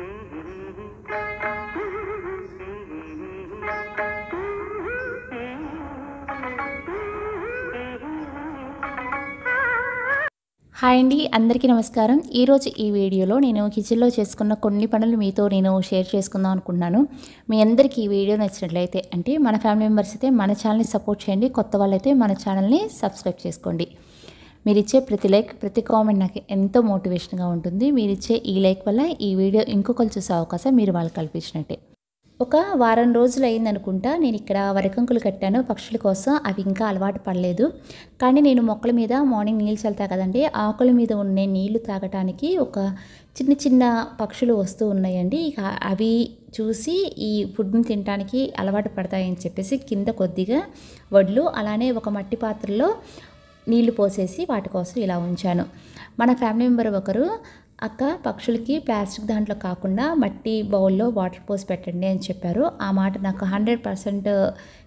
Hi అండి, అందరికీ నమస్కారం. ఈరోజు ఈ వీడియోలో నేను కిచెన్లో చేసుకున్న కొన్ని పనులు మీతో నేను షేర్ చేసుకుందాం అనుకుంటున్నాను. మీ అందరికీ ఈ వీడియో నచ్చినట్లయితే అంటే మన ఫ్యామిలీ మెంబర్స్ అయితే మన ఛానల్ని సపోర్ట్ చేయండి. కొత్త వాళ్ళైతే మన ఛానల్ని సబ్స్క్రైబ్ చేసుకోండి. మీరిచ్చే ప్రతి లైక్, ప్రతి కామెంట్ నాకు ఎంతో మోటివేషన్గా ఉంటుంది. మీరిచ్చే ఈ లైక్ వల్ల ఈ వీడియో ఇంకొకరు చూసే అవకాశం మీరు వాళ్ళకి కల్పించినట్టే. ఒక వారం రోజులు అయిందనుకుంటా నేను ఇక్కడ వరికంకులు కట్టాను పక్షుల కోసం. అవి ఇంకా అలవాటు పడలేదు. కానీ నేను మొక్కల మీద మార్నింగ్ నీళ్ళు చల్లుతా కదండి, ఆకుల మీద ఉండే నీళ్లు తాగటానికి ఒక చిన్న చిన్న పక్షులు వస్తూ ఉన్నాయండి. ఇక అవి చూసి ఈ ఫుడ్ని తినడానికి అలవాటు పడతాయని చెప్పేసి కింద కొద్దిగా వడ్లు అలానే ఒక మట్టి పాత్రలో నీళ్లు పోసేసి వాటి కోసం ఇలా ఉంచాను. మన ఫ్యామిలీ మెంబర్ ఒకరు, అక్క పక్షులకి ప్లాస్టిక్ దాంట్లో కాకుండా మట్టి బౌల్లో వాటర్ పోసి పెట్టండి అని చెప్పారు. ఆ మాట నాకు 100%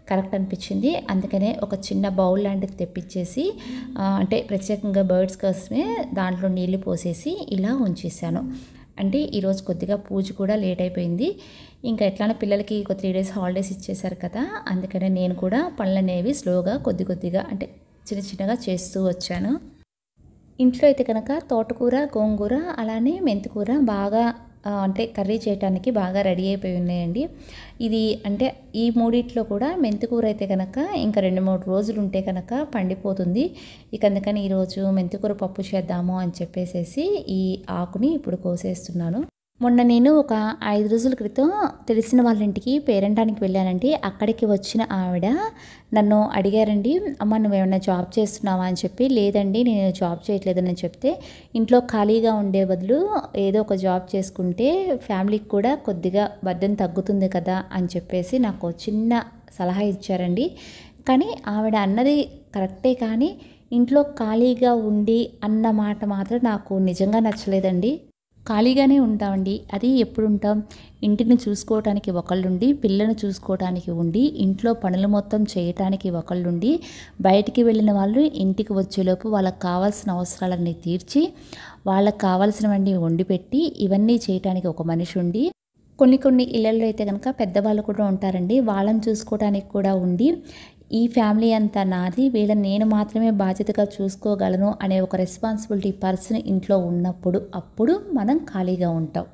కరెక్ట్ అనిపించింది. అందుకనే ఒక చిన్న బౌల్ లాంటిది తెప్పించేసి అంటే ప్రత్యేకంగా బర్డ్స్ కోసమే దాంట్లో నీళ్లు పోసేసి ఇలా ఉంచేసాను. అంటే ఈరోజు కొద్దిగా పూజ కూడా లేట్ అయిపోయింది. ఇంకా ఎట్లానే పిల్లలకి ఒక 3 days హాలిడేస్ ఇచ్చేశారు కదా, అందుకనే నేను కూడా పనులు అనేవి స్లోగా కొద్ది కొద్దిగా అంటే చిన్న చిన్నగా చేస్తూ వచ్చాను. ఇంట్లో అయితే కనుక తోటకూర, గోంగూర అలానే మెంతికూర బాగా అంటే కర్రీ చేయడానికి బాగా రెడీ అయిపోయి ఉన్నాయండి. ఇది అంటే ఈ మూడిట్లో కూడా మెంతికూర అయితే కనుక ఇంకా 2-3 రోజులు ఉంటే కనుక పండిపోతుంది. ఇక అందుకని ఈరోజు మెంతికూర పప్పు చేద్దాము అని చెప్పేసి ఈ ఆకుని ఇప్పుడు కోసేస్తున్నాను. మొన్న నేను ఒక 5 రోజుల క్రితం తెలిసిన వాళ్ళ ఇంటికి పేరంటానికి వెళ్ళానండి. అక్కడికి వచ్చిన ఆవిడ నన్ను అడిగారండి, అమ్మ నువ్వేమైనా జాబ్ చేస్తున్నావా అని చెప్పి. లేదండి నేను జాబ్ చేయట్లేదని చెప్తే, ఇంట్లో ఖాళీగా ఉండే బదులు ఏదో ఒక జాబ్ చేసుకుంటే ఫ్యామిలీకి కూడా కొద్దిగా బర్డెన్ తగ్గుతుంది కదా అని చెప్పేసి నాకు చిన్న సలహా ఇచ్చారండి. కానీ ఆవిడ అన్నది కరెక్టే, కానీ ఇంట్లో ఖాళీగా ఉండి అన్న మాట మాత్రం నాకు నిజంగా నచ్చలేదండి. ఖాళీగానే ఉంటామండి, అది ఎప్పుడు ఉంటాం? ఇంటిని చూసుకోవటానికి ఒకళ్ళుండి, పిల్లలను చూసుకోవటానికి ఉండి, ఇంట్లో పనులు మొత్తం చేయటానికి ఒకళ్ళుండి, బయటికి వెళ్ళిన వాళ్ళు ఇంటికి వచ్చేలోపు వాళ్ళకి కావాల్సిన అవసరాలన్నీ తీర్చి, వాళ్ళకి కావాల్సినవన్నీ వండి పెట్టి, ఇవన్నీ చేయటానికి ఒక మనిషి ఉండి, కొన్ని ఇళ్ళల్లో అయితే కనుక పెద్దవాళ్ళు కూడా ఉంటారండి, వాళ్ళని చూసుకోవటానికి కూడా ఉండి, ఈ ఫ్యామిలీ అంతా నాది, వీళ్ళని నేను మాత్రమే బాధ్యతగా చూసుకోగలను అనే ఒక రెస్పాన్సిబిలిటీ పర్సన్ ఇంట్లో ఉన్నప్పుడు అప్పుడు మనం ఖాళీగా ఉంటాం.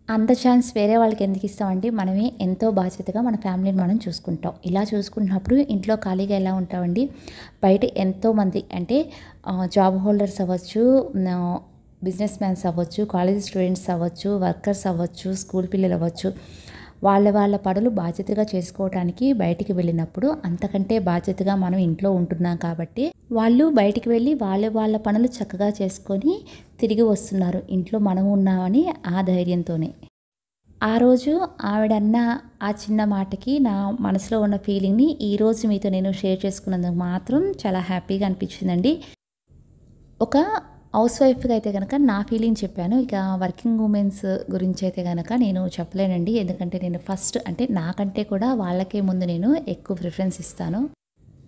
అంత ఛాన్స్ వేరే వాళ్ళకి ఎందుకు ఇస్తామండి? మనమే ఎంతో బాధ్యతగా మన ఫ్యామిలీని మనం చూసుకుంటాం. ఇలా చూసుకున్నప్పుడు ఇంట్లో ఖాళీగా ఎలా ఉంటామండి? బయట ఎంతోమంది అంటే జాబ్ హోల్డర్స్ అవ్వచ్చు, బిజినెస్ మ్యాన్స్ అవ్వచ్చు, కాలేజ్ స్టూడెంట్స్ అవ్వచ్చు, వర్కర్స్ అవ్వచ్చు, స్కూల్ పిల్లలు అవ్వచ్చు, వాళ్ళ పనులు బాధ్యతగా చేసుకోవడానికి బయటికి వెళ్ళినప్పుడు అంతకంటే బాధ్యతగా మనం ఇంట్లో ఉంటున్నాం కాబట్టి వాళ్ళు బయటికి వెళ్ళి వాళ్ళ పనులు చక్కగా చేసుకొని తిరిగి వస్తున్నారు. ఇంట్లో మనం ఉన్నామని ఆ ధైర్యంతోనే. ఆ రోజు ఆవిడన్న ఆ చిన్న మాటకి నా మనసులో ఉన్న ఫీలింగ్ని ఈరోజు మీతో నేను షేర్ చేసుకున్నందుకు మాత్రం చాలా హ్యాపీగా అనిపించిందండి. ఒక హౌస్ వైఫ్గా అయితే కనుక నా ఫీలింగ్ చెప్పాను. ఇక వర్కింగ్ ఉమెన్స్ గురించి అయితే కనుక నేను చెప్పలేనండి. ఎందుకంటే నేను ఫస్ట్ అంటే నాకంటే కూడా వాళ్ళకే ముందు నేను ఎక్కువ ప్రిఫరెన్స్ ఇస్తాను.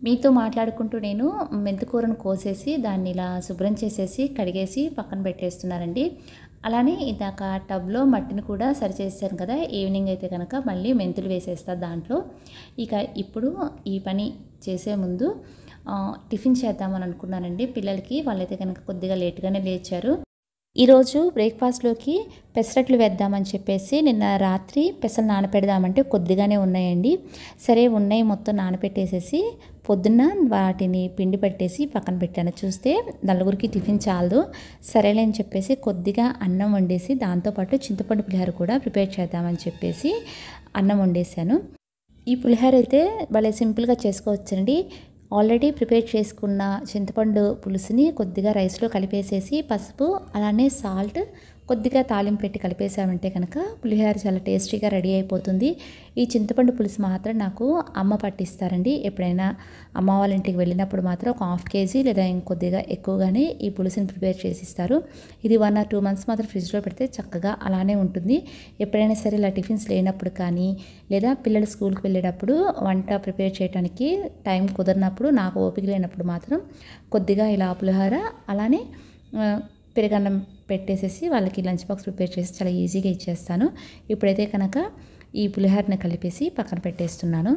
మీతో మాట్లాడుకుంటూ నేను మెంతికూరను కోసేసి దాన్ని ఇలా శుభ్రం చేసేసి కడిగేసి పక్కన పెట్టేస్తున్నానండి. అలానే ఇందాక టబ్లో మట్టిని కూడా సరి చేశాను కదా, ఈవినింగ్ అయితే కనుక మళ్ళీ మెంతులు వేసేస్తా దాంట్లో. ఇక ఇప్పుడు ఈ పని చేసే ముందు టిఫిన్ చేద్దామని అనుకున్నానండి పిల్లలకి. వాళ్ళైతే కనుక కొద్దిగా లేట్గానే లేచారు. ఈరోజు బ్రేక్ఫాస్ట్లోకి పెసరట్లు వేద్దామని చెప్పేసి నిన్న రాత్రి పెసలు నానపెడదామంటే కొద్దిగానే ఉన్నాయండి. సరే ఉన్నాయి మొత్తం నానపెట్టేసేసి పొద్దున్న వాటిని పిండి పట్టేసి పక్కన పెట్టాను. చూస్తే నలుగురికి టిఫిన్ చాలదు, సరేలే అని చెప్పేసి కొద్దిగా అన్నం వండేసి దాంతోపాటు చింతపండు పులిహోర కూడా ప్రిపేర్ చేద్దామని చెప్పేసి అన్నం వండేసాను. ఈ పులిహోర అయితే భలే సింపుల్గా చేసుకోవచ్చండి. ఆల్రెడీ ప్రిపేర్ చేసుకున్న చింతపండు పులుసుని కొద్దిగా రైస్లో కలిపేసేసి పసుపు అలానే సాల్ట్ కొద్దిగా తాలింపు పెట్టి కలిపేసామంటే కనుక పులిహోర చాలా టేస్టీగా రెడీ అయిపోతుంది. ఈ చింతపండు పులుసు మాత్రం నాకు అమ్మ పట్టిస్తారండి. ఎప్పుడైనా అమ్మ వాళ్ళ ఇంటికి వెళ్ళినప్పుడు మాత్రం ఒక 1/2 kg లేదా ఇంకొద్దిగా ఎక్కువగానే ఈ పులుసుని ప్రిపేర్ చేసిస్తారు. ఇది 1 or 2 months మాత్రం ఫ్రిడ్జ్లో పెడితే చక్కగా అలానే ఉంటుంది. ఎప్పుడైనా సరే ఇలా టిఫిన్స్ లేనప్పుడు కానీ లేదా పిల్లలు స్కూల్కి వెళ్ళేటప్పుడు వంట ప్రిపేర్ చేయడానికి టైం కుదరినప్పుడు, నాకు ఓపిక లేనప్పుడు మాత్రం కొద్దిగా ఇలా పులిహోర అలానే పెరుగన్నం పెట్టేసేసి వాళ్ళకి లంచ్ బాక్స్ ప్రిపేర్ చేసి చాలా ఈజీగా ఇచ్చేస్తాను. ఇప్పుడైతే కనుక ఈ పులిహోరని కలిపేసి పక్కన పెట్టేస్తున్నాను.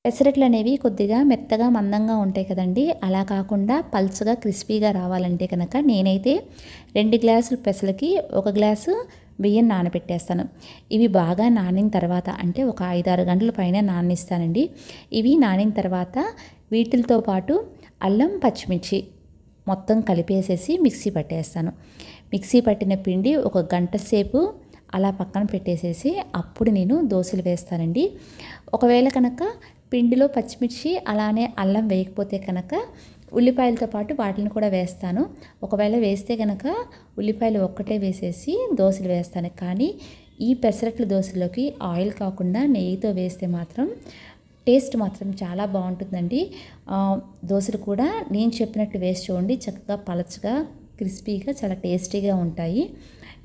పెసరట్లు అనేవి కొద్దిగా మెత్తగా మందంగా ఉంటాయి కదండి. అలా కాకుండా పల్చగా క్రిస్పీగా రావాలంటే కనుక నేనైతే 2 గ్లాసుల పెసలకి 1 గ్లాసు బియ్యం నానబెట్టేస్తాను. ఇవి బాగా నానిన తర్వాత అంటే ఒక 5-6 గంటల పైన నాననిస్తానండి. ఇవి నానిన తర్వాత వీటితో పాటు అల్లం, పచ్చిమిర్చి మొత్తం కలిపేసేసి మిక్సీ పట్టేస్తాను. మిక్సీ పట్టిన పిండి ఒక గంట సేపు అలా పక్కన పెట్టేసేసి అప్పుడు నేను దోశలు వేస్తానండి. ఒకవేళ కనుక పిండిలో పచ్చిమిర్చి అలానే అల్లం వేయకపోతే కనుక ఉల్లిపాయలతో పాటు వాటిని కూడా వేస్తాను. ఒకవేళ వేస్తే కనుక ఉల్లిపాయలు ఒక్కటే వేసేసి దోశలు వేస్తాను. కానీ ఈ పెసరట్ల దోశలోకి ఆయిల్ కాకుండా నెయ్యితో వేస్తే మాత్రం టేస్ట్ మాత్రం చాలా బాగుంటుందండి. దోశలు కూడా నేను చెప్పినట్టు వేసి చూడండి, చక్కగా పలచగా క్రిస్పీగా చాలా టేస్టీగా ఉంటాయి.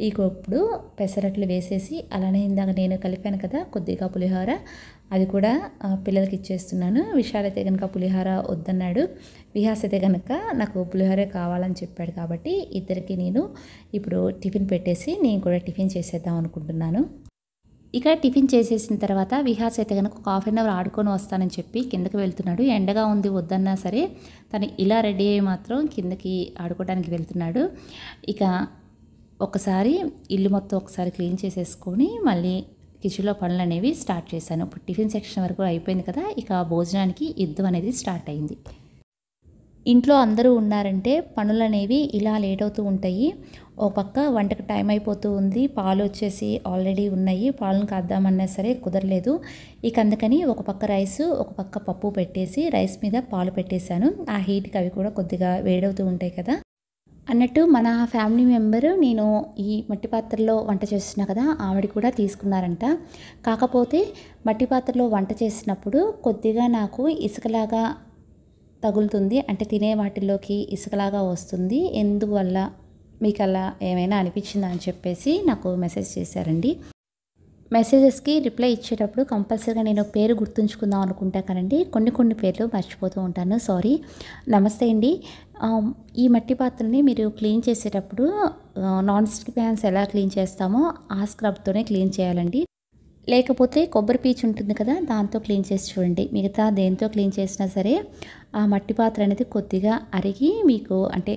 ఇప్పుడు పెసరట్లు వేసేసి అలానే ఇందాక నేను కలిపాను కదా కొద్దిగా పులిహోర, అది కూడా పిల్లలకి ఇచ్చేస్తున్నాను. విశాల్ అయితే కనుక పులిహోర వద్దన్నాడు, విహాస్ అయితే కనుక నాకు పులిహోరే కావాలని చెప్పాడు. కాబట్టి ఇద్దరికి నేను ఇప్పుడు టిఫిన్ పెట్టేసి నేను కూడా టిఫిన్ చేసేద్దాం అనుకుంటున్నాను. ఇక టిఫిన్ చేసేసిన తర్వాత విహాస్ అయితే కనుక ఒక హాఫ్ అన్ అవర్ ఆడుకొని వస్తానని చెప్పి కిందకి వెళ్తున్నాడు. ఎండగా ఉంది వద్దన్నా సరే తను ఇలా రెడీ అయ్యి మాత్రం కిందకి ఆడుకోవడానికి వెళ్తున్నాడు. ఇక ఒకసారి ఇల్లు మొత్తం ఒకసారి క్లీన్ చేసేసుకొని మళ్ళీ కిచెన్లో పనులు అనేవి స్టార్ట్ చేశాను. ఇప్పుడు టిఫిన్ సెక్షన్ వరకు అయిపోయింది కదా, ఇక భోజనానికి యుద్ధం అనేది స్టార్ట్ అయింది. ఇంట్లో అందరూ ఉన్నారంటే పనులు అనేవి ఇలా లేట్ అవుతూ ఉంటాయి. ఓ పక్క వంటకు టైం అయిపోతూ ఉంది, పాలు వచ్చేసి ఆల్రెడీ ఉన్నాయి, పాలను కాద్దామన్నా సరే కుదరలేదు. ఇక అందుకని ఒక పక్క రైస్ ఒక పక్క పప్పు పెట్టేసి రైస్ మీద పాలు పెట్టేశాను. ఆ హీట్కి అవి కూడా కొద్దిగా వేడవుతూ ఉంటాయి కదా. అన్నట్టు మన ఫ్యామిలీ మెంబరు నేను ఈ మట్టి పాత్రలో వంట చేస్తున్నా కదా, ఆవిడ కూడా తీసుకున్నారంట. కాకపోతే మట్టి పాత్రలో వంట చేసినప్పుడు కొద్దిగా నాకు ఇసుకలాగా తగులుతుంది, అంటే తినే వాటిల్లోకి ఇసుకలాగా వస్తుంది, ఎందువల్ల మీకు అలా ఏమైనా అనిపించిందా అని చెప్పేసి నాకు మెసేజ్ చేశారండి. మెసేజెస్కి రిప్లై ఇచ్చేటప్పుడు కంపల్సరీగా నేను పేరు గుర్తుంచుకుందాం అనుకుంటా కదండి, కొన్ని పేర్లు మర్చిపోతూ ఉంటాను, సారీ. నమస్తే అండి. ఈ మట్టి పాత్రని మీరు క్లీన్ చేసేటప్పుడు నాన్ స్టిక్ ప్యాన్స్ ఎలా క్లీన్ చేస్తామో ఆ స్క్రబ్తోనే క్లీన్ చేయాలండి. లేకపోతే కొబ్బరి పీచు ఉంటుంది కదా, దాంతో క్లీన్ చేసి చూడండి. మిగతా దేంతో క్లీన్ చేసినా సరే ఆ మట్టి పాత్ర అనేది కొద్దిగా అరిగి మీకు అంటే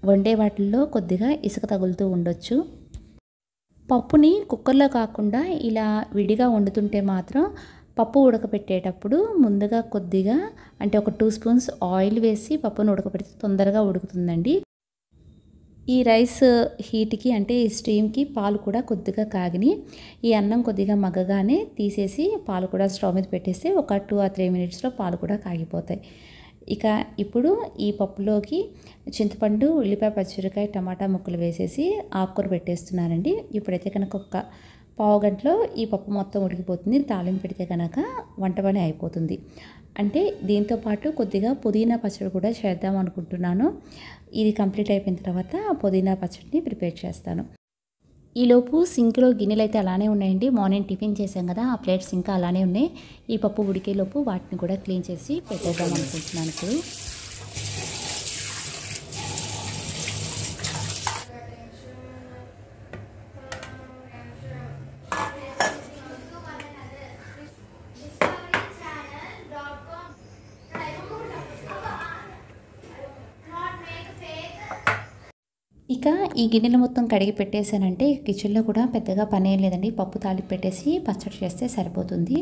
వండే వాటిల్లో కొద్దిగా ఇసుక తగులుతూ ఉండొచ్చు. పప్పుని కుక్కర్లో కాకుండా ఇలా విడిగా వండుతుంటే మాత్రం పప్పు ఉడకబెట్టేటప్పుడు ముందుగా కొద్దిగా అంటే ఒక 2 స్పూన్స్ ఆయిల్ వేసి పప్పును ఉడకబెడితే తొందరగా ఉడుకుతుందండి. ఈ రైస్ హీట్కి అంటే ఈ స్టీమ్కి పాలు కూడా కొద్దిగా కాగిని, ఈ అన్నం కొద్దిగా మగ్గగానే తీసేసి పాలు కూడా స్టవ్ మీద పెట్టేస్తే ఒక 2 or 3 మినిట్స్లో పాలు కూడా కాగిపోతాయి. ఇక ఇప్పుడు ఈ పప్పులోకి చింతపండు, ఉల్లిపాయ, పచ్చిమిరపకాయ, టమాటా ముక్కలు వేసేసి ఆకుకూర పెట్టేస్తున్నానండి. ఇప్పుడైతే కనుక ఒక పావు గంటలో ఈ పప్పు మొత్తం ఉడికిపోతుంది. తాలింపు పెడితే కనుక వంట పని అయిపోతుంది. అంటే దీంతో పాటు కొద్దిగా పుదీనా పచ్చడి కూడా చేద్దాం అనుకుంటున్నాను. ఇది కంప్లీట్ అయిపోయిన తర్వాత పుదీనా పచ్చడిని ప్రిపేర్ చేస్తాను. ఈలోపు సింక్లో గిన్నెలు అయితే అలానే ఉన్నాయండి. మార్నింగ్ టిఫిన్ చేసాం కదా, ఆ ప్లేట్స్ ఇంకా అలానే ఉన్నాయి. ఈ పప్పు ఉడికేలోపు వాటిని కూడా క్లీన్ చేసి పెట్టేద్దాం అనుకుంటున్నాను ఇప్పుడు. ఇక ఈ గిన్నెలు మొత్తం కడిగి పెట్టేశానంటే కిచెన్లో కూడా పెద్దగా పని ఏం లేదండి. పప్పు తాలింపు పెట్టేసి పచ్చడి చేస్తే సరిపోతుంది.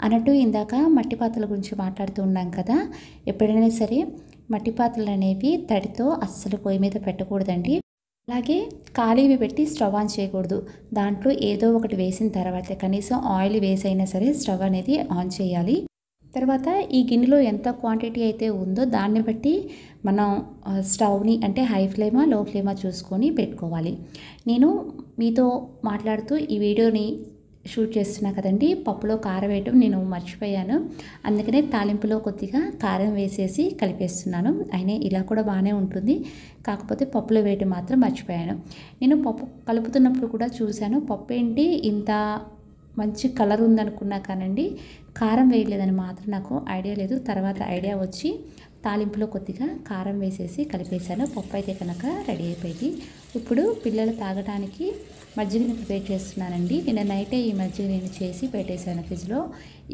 అన్నట్టు ఇందాక మట్టి పాత్రల గురించి మాట్లాడుతూ ఉన్నాం కదా, ఎప్పుడైనా సరే మట్టి పాత్రలు అనేవి తడితో అస్సలు పొయ్యి మీద పెట్టకూడదండి. అలాగే ఖాళీవి పెట్టి స్టవ్ ఆన్ చేయకూడదు. దాంట్లో ఏదో ఒకటి వేసిన తర్వాత కనీసం ఆయిల్ వేసైనా సరే స్టవ్ అనేది ఆన్ చేయాలి. తర్వాత ఈ గిన్నెలో ఎంత క్వాంటిటీ అయితే ఉందో దాన్ని బట్టి మనం స్టవ్ని అంటే హై ఫ్లేమా లో ఫ్లేమా చూసుకొని పెట్టుకోవాలి. నేను మీతో మాట్లాడుతూ ఈ వీడియోని షూట్ చేస్తున్నా కదండి, పప్పులో కారం వేయటం నేను మర్చిపోయాను. అందుకనే తాలింపులో కొద్దిగా కారం వేసేసి కలిపేస్తున్నాను. అయినా ఇలా కూడా బాగానే ఉంటుంది, కాకపోతే పప్పులో వేయటం మాత్రం మర్చిపోయాను. నేను పప్పు కలుపుతున్నప్పుడు కూడా చూశాను, పప్పు ఏంటి ఇంత మంచి కలర్ ఉందనుకున్నా కానండి కారం వేయలేదని మాత్రం నాకు ఐడియా లేదు. తర్వాత ఐడియా వచ్చి తాలింపులో కొద్దిగా కారం వేసేసి కలిపేసాను. పప్పు అయితే కనుక రెడీ అయిపోయింది. ఇప్పుడు పిల్లలు తాగడానికి మజ్జిగని ప్రిపేర్ చేస్తున్నానండి. నిన్న నైటే ఈ మజ్జిగ నేను చేసి పెట్టేశాను ఫ్రిడ్జ్లో.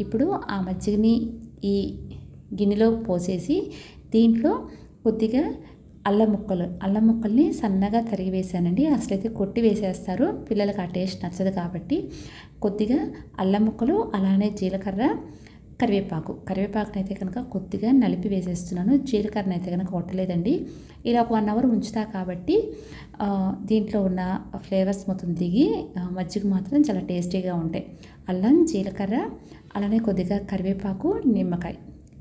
ఇప్పుడు ఆ మజ్జిగని ఈ గిన్నెలో పోసేసి దీంట్లో కొద్దిగా అల్లం ముక్కల్ని సన్నగా తరిగి వేసానండి. అసలైతే కొట్టి వేసేస్తారు, పిల్లలకి ఆ టేస్ట్ నచ్చదు కాబట్టి కొద్దిగా అల్లం ముక్కలు, అలానే జీలకర్ర, కరివేపాకుని అయితే కనుక కొద్దిగా నలిపి వేసేస్తున్నాను. జీలకర్రని అయితే కనుక కొట్టలేదండి. ఇలా ఒక 1 అవర్ ఉంచుతా కాబట్టి దీంట్లో ఉన్న ఫ్లేవర్స్ మొత్తం దిగి మజ్జిగ మాత్రం చాలా టేస్టీగా ఉంటాయి. అల్లం, జీలకర్ర, అలానే కొద్దిగా కరివేపాకు, నిమ్మకాయ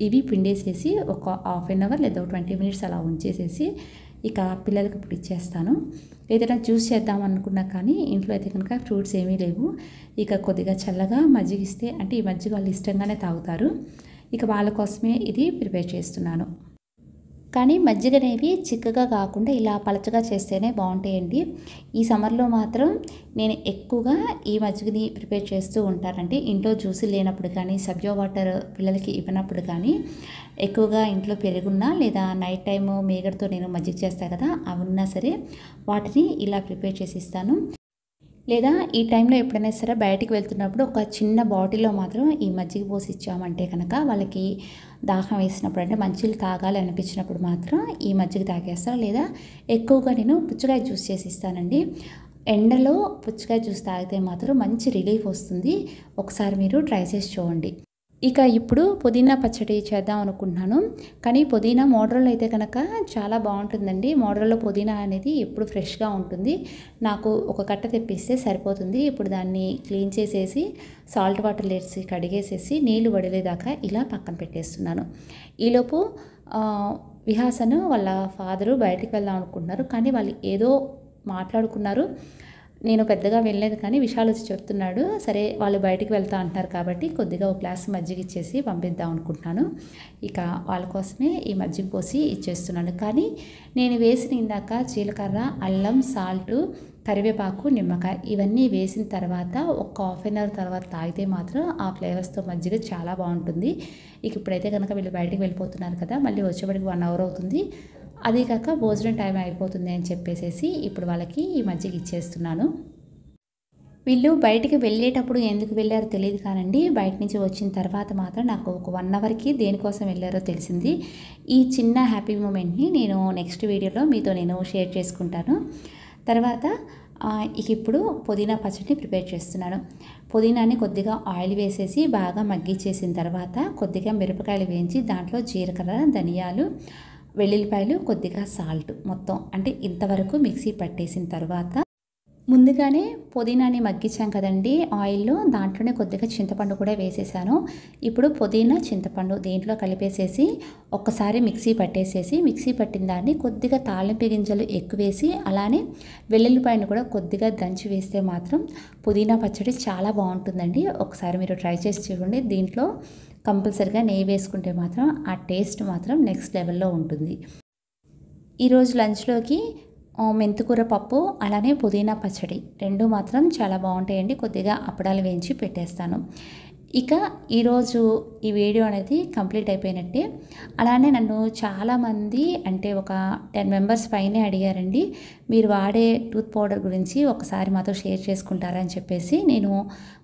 ఇవి పిండేసేసి ఒక హాఫ్ అన్ అవర్ లేదా 20 మినిట్స్ అలా ఉంచేసేసి ఇక పిల్లలకి ఇప్పుడు ఇచ్చేస్తాను. ఏదైనా జ్యూస్ చేద్దాం అనుకున్నా కానీ ఇంట్లో అయితే కనుక ఫ్రూట్స్ ఏమీ లేవు. ఇక కొద్దిగా చల్లగా మజ్జిగ ఇస్తే, అంటే ఈ మజ్జిగ వాళ్ళు ఇష్టంగానే తాగుతారు. ఇక వాళ్ళ కోసమే ఇది ప్రిపేర్ చేస్తున్నాను. కానీ మజ్జిగ అనేవి చిక్కగా కాకుండా ఇలా పలచగా చేస్తేనే బాగుంటాయండి. ఈ సమ్మర్లో మాత్రం నేను ఎక్కువగా ఈ మజ్జిగని ప్రిపేర్ చేస్తూ ఉంటానండి. ఇంట్లో జ్యూసులు లేనప్పుడు కానీ, సబ్జా వాటర్ పిల్లలకి ఇవ్వనప్పుడు కానీ, ఎక్కువగా ఇంట్లో పెరుగున్నా లేదా నైట్ టైము మీగడతో నేను మజ్జిగ చేస్తాను కదా, అవి ఉన్నా సరే వాటిని ఇలా ప్రిపేర్ చేసి ఇస్తాను. లేదా ఈ టైంలో ఎప్పుడైనా సరే బయటికి వెళ్తున్నప్పుడు ఒక చిన్న బాటిల్లో మాత్రం ఈ మజ్జిగ పోసి ఇచ్చామంటే కనుక వాళ్ళకి దాహం వేసినప్పుడు, అంటే మంచిలు తాగాలి అనిపించినప్పుడు మాత్రం ఈ మజ్జిగ తాగేస్తారు. లేదా ఎక్కువగా నేను పుచ్చకాయ జ్యూస్ చేసి ఇస్తానండి. ఎండలో పుచ్చకాయ జ్యూస్ తాగితే మాత్రం మంచి రిలీఫ్ వస్తుంది. ఒకసారి మీరు ట్రై చేసి చూడండి. ఇక ఇప్పుడు పుదీనా పచ్చడి చేద్దాం అనుకుంటున్నాను. కానీ పుదీనా మోడ్రల్లో అయితే కనుక చాలా బాగుంటుందండి. మోడ్రల్లో పుదీనా అనేది ఎప్పుడు ఫ్రెష్గా ఉంటుంది. నాకు ఒక కట్ట తెప్పిస్తే సరిపోతుంది. ఇప్పుడు దాన్ని క్లీన్ చేసేసి సాల్ట్ వాటర్ వేసి కడిగేసేసి నీళ్లు వడిలేదాకా ఇలా పక్కన పెట్టేస్తున్నాను. ఈలోపు విహాసను వాళ్ళ ఫాదరు బయటికి వెళ్దాం అనుకుంటున్నారు. కానీ వాళ్ళు ఏదో మాట్లాడుకున్నారు. నేను పెద్దగా వెళ్ళలేదు కానీ విశాల్ వచ్చి చెప్తున్నాడు. సరే వాళ్ళు బయటికి వెళ్తా అంటున్నారు కాబట్టి కొద్దిగా ఒక గ్లాస్ మజ్జిగ ఇచ్చేసి పంపిద్దాం అనుకుంటున్నాను. ఇక వాళ్ళ కోసమే ఈ మజ్జిగ పోసి ఇచ్చేస్తున్నాను. కానీ నేను వేసిన ఇందాక జీలకర్ర, అల్లం, సాల్టు, కరివేపాకు, నిమ్మకాయ ఇవన్నీ వేసిన తర్వాత ఒక హాఫ్ అన్ అవర్ తర్వాత తాగితే మాత్రం ఆ ఫ్లేవర్స్తో మజ్జిగ చాలా బాగుంటుంది. ఇక ఇప్పుడైతే కనుక వీళ్ళు బయటికి వెళ్ళిపోతున్నారు కదా, మళ్ళీ వచ్చేప్పటికి 1 అవర్ అవుతుంది. అదే కాక భోజనం టైం అయిపోతుంది అని చెప్పేసి ఇప్పుడు వాళ్ళకి ఈ మజ్జిగ ఇచ్చేస్తున్నాను. వీళ్ళు బయటికి వెళ్ళేటప్పుడు ఎందుకు వెళ్ళారో తెలియదు కానండి, బయట నుంచి వచ్చిన తర్వాత మాత్రం నాకు ఒక 1 అవర్కి దేనికోసం వెళ్ళారో తెలిసింది. ఈ చిన్న హ్యాపీ మూమెంట్ని నేను నెక్స్ట్ వీడియోలో మీతో నేను షేర్ చేసుకుంటాను. తర్వాత ఇక ఇప్పుడు పుదీనా పచ్చడిని ప్రిపేర్ చేస్తున్నాను. పుదీనాని కొద్దిగా ఆయిల్ వేసేసి బాగా మగ్గిచ్చేసిన తర్వాత కొద్దిగా మిరపకాయలు వేయించి దాంట్లో జీలకర్ర, ధనియాలు, వెల్లుల్లిపాయలు, కొద్దిగా సాల్ట్ మొత్తం అంటే ఇంతవరకు మిక్సీ పట్టేసిన తర్వాత ముందుగానే పుదీనాని మగ్గించాం కదండి ఆయిల్లో, దాంట్లోనే కొద్దిగా చింతపండు కూడా వేసేసాను. ఇప్పుడు పుదీనా, చింతపండు దీంట్లో కలిపేసేసి ఒక్కసారి మిక్సీ పట్టేసేసి మిక్సీ పట్టిన దాన్ని కొద్దిగా తాలింపు గింజలు ఎక్కువేసి అలానే వెల్లుల్లిపాయను కూడా కొద్దిగా దంచి వేస్తే మాత్రం పుదీనా పచ్చడి చాలా బాగుంటుందండి. ఒకసారి మీరు ట్రై చేసి చూడండి. దీంట్లో కంపల్సరిగా నెయ్యి వేసుకుంటే మాత్రం ఆ టేస్ట్ మాత్రం నెక్స్ట్ లెవెల్లో ఉంటుంది. ఈరోజు లంచ్లోకి మెంతికూర పప్పు అలానే పుదీనా పచ్చడి రెండు మాత్రం చాలా బాగుంటాయండి. కొద్దిగా అప్పడాలు వేయించి పెట్టేస్తాను. ఇక ఈరోజు ఈ వీడియో అనేది కంప్లీట్ అయిపోయినట్టే. అలానే నన్ను చాలామంది అంటే ఒక 10 మెంబర్స్ పైనే అడిగారండి, మీరు వాడే టూత్ పౌడర్ గురించి ఒకసారి మాతో షేర్ చేసుకుంటారని చెప్పేసి. నేను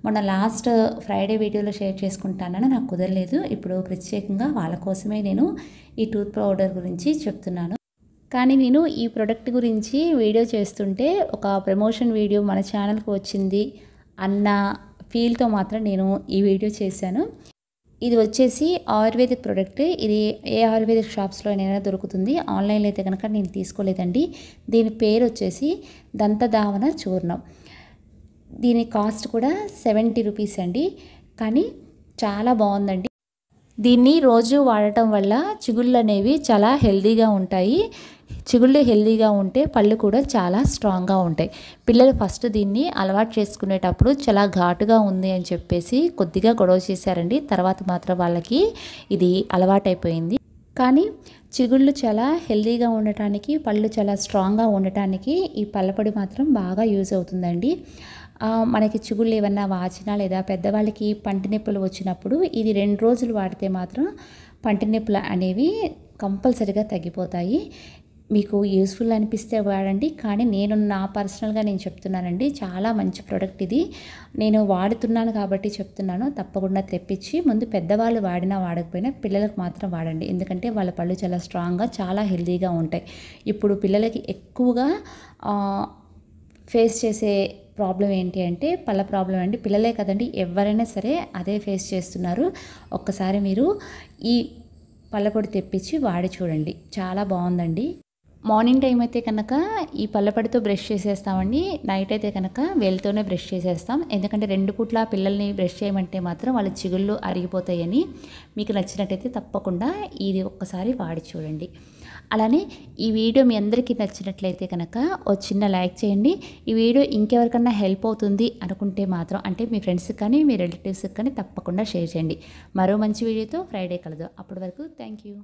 మొన్న లాస్ట్ ఫ్రైడే వీడియోలో షేర్ చేసుకుంటానని నాకు కుదరలేదు. ఇప్పుడు ప్రత్యేకంగా వాళ్ళ కోసమే నేను ఈ టూత్ పౌడర్ గురించి చెప్తున్నాను. కానీ నేను ఈ ప్రోడక్ట్ గురించి వీడియో చేస్తుంటే ఒక ప్రమోషన్ వీడియో మన ఛానల్కి వచ్చింది అన్న ఫీల్తో మాత్రం నేను ఈ వీడియో చేశాను. ఇది వచ్చేసి ఆయుర్వేదిక్ ప్రోడక్ట్. ఇది ఏ ఆయుర్వేదిక్ షాప్స్లో అయినా దొరుకుతుంది. ఆన్లైన్లో అయితే కనుక నేను తీసుకోలేదండి. దీని పేరు వచ్చేసి దంతధావన చూర్ణం. దీని కాస్ట్ కూడా 70 రూపీస్ అండి. కానీ చాలా బాగుందండి. దీన్ని రోజు వాడటం వల్ల చిగుళ్ళు అనేవి చాలా హెల్తీగా ఉంటాయి. చిగుళ్ళు హెల్తీగా ఉంటే పళ్ళు కూడా చాలా స్ట్రాంగ్గా ఉంటాయి. పిల్లలు ఫస్ట్ దీన్ని అలవాటు చేసుకునేటప్పుడు చాలా ఘాటుగా ఉంది అని చెప్పేసి కొద్దిగా గొడవ చేశారండి. తర్వాత మాత్రం వాళ్ళకి ఇది అలవాటైపోయింది. కానీ చిగుళ్ళు చాలా హెల్తీగా ఉండటానికి, పళ్ళు చాలా స్ట్రాంగ్గా ఉండటానికి ఈ పళ్ళపొడి మాత్రం బాగా యూజ్ అవుతుందండి. మనకి చిగుళ్ళు ఏమన్నా వాచినా లేదా పెద్దవాళ్ళకి పంటి నొప్పులు వచ్చినప్పుడు ఇది 2 రోజులు వాడితే మాత్రం పంటి నొప్పులు అనేవి కంపల్సరీగా తగ్గిపోతాయి. మీకు యూస్ఫుల్ అనిపిస్తే వాడండి. కానీ నేను నా పర్సనల్గా నేను చెప్తున్నానండి, చాలా మంచి ప్రోడక్ట్ ఇది. నేను వాడుతున్నాను కాబట్టి చెప్తున్నాను. తప్పకుండా తెప్పించి ముందు పెద్దవాళ్ళు వాడినా వాడకపోయినా పిల్లలకు మాత్రం వాడండి. ఎందుకంటే వాళ్ళ పళ్ళు చాలా స్ట్రాంగ్గా, చాలా హెల్తీగా ఉంటాయి. ఇప్పుడు పిల్లలకి ఎక్కువగా ఫేస్ చేసే ప్రాబ్లం ఏంటి అంటే పళ్ళ ప్రాబ్లం అండి. పిల్లలే కదండి, ఎవరైనా సరే అదే ఫేస్ చేస్తున్నారు. ఒక్కసారి మీరు ఈ పళ్ళపొడి తెప్పించి వాడి చూడండి, చాలా బాగుందండి. మార్నింగ్ టైం అయితే కనుక ఈ పళ్ళపొడితో బ్రష్ చేసేస్తామండి. నైట్ అయితే కనుక వేలుతోనే బ్రష్ చేసేస్తాం. ఎందుకంటే 2 పూట్ల పిల్లల్ని బ్రష్ చేయమంటే మాత్రం వాళ్ళ చిగుళ్ళు అరిగిపోతాయని. మీకు నచ్చినట్టయితే తప్పకుండా ఇది ఒక్కసారి వాడి చూడండి. అలానే ఈ వీడియో మీ అందరికీ నచ్చినట్లయితే కనుక ఓ చిన్న లైక్ చేయండి. ఈ వీడియో ఇంకెవరికన్నా హెల్ప్ అవుతుంది అనుకుంటే మాత్రం, అంటే మీ ఫ్రెండ్స్కి కానీ మీ రిలేటివ్స్కి కానీ తప్పకుండా షేర్ చేయండి. మరో మంచి వీడియోతో ఫ్రైడే కలదు. అప్పటి వరకు థ్యాంక్ యూ.